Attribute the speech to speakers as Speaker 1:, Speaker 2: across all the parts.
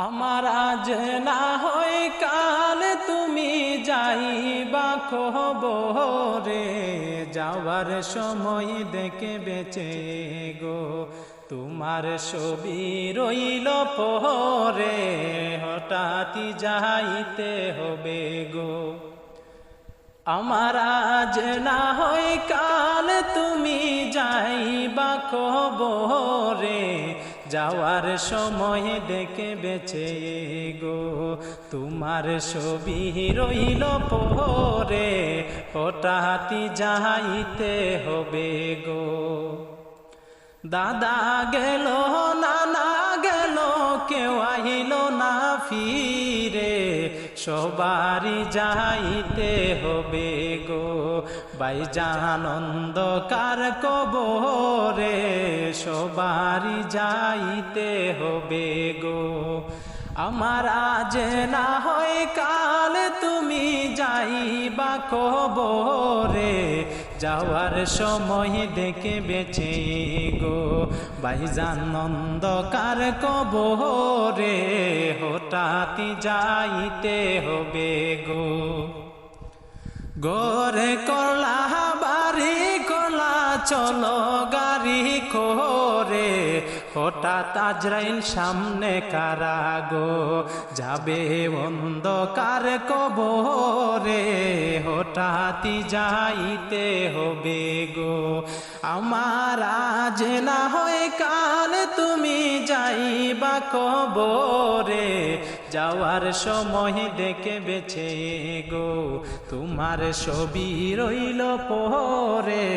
Speaker 1: আমার আজ না হয় কাল তুমি যাইবা খবরে, যাওয়ার সময় দেখে বেঁচে গো তোমার ছবি রইল পরে, হঠাৎই যাইতে হবে গো। আমার আজ না হয় কাল তুমি যাইবা খবরে, যাওয়ার সময় দেখে বেঁচে গো তোমার ছবি রইল পরে, হঠাৎই যাইতে হবে গো। দাদা গেল নানা গেল কেউ আইল না ফিরে, সবারই যাইতে হবে গো ভাইজান অন্ধকার কবরে, সবারই যাইতে হবে গো। আমার আজ না হয় কাল তুমি যাইবা কবরে, যাওয়ার সময় দেখে বেঁচে গো ভাইজান অন্ধকার কবরে, হঠাৎই যাইতে হবে গো। গরে কলা বাড়ি কলা চলো গাড়ি করে, হঠাৎ আজরাইল সামনে কারা গো যাবে অন্ধকার কবরে, হঠাৎই যাইতে হবে গো। আমার আজ না হয় কাল তুমি যাইবা কবরে, যাওয়ার সময় দেখে বেঁচে গো তোমার ছবি রইল পরে,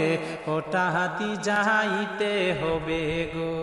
Speaker 1: হঠাৎই যাইতে হবে গো।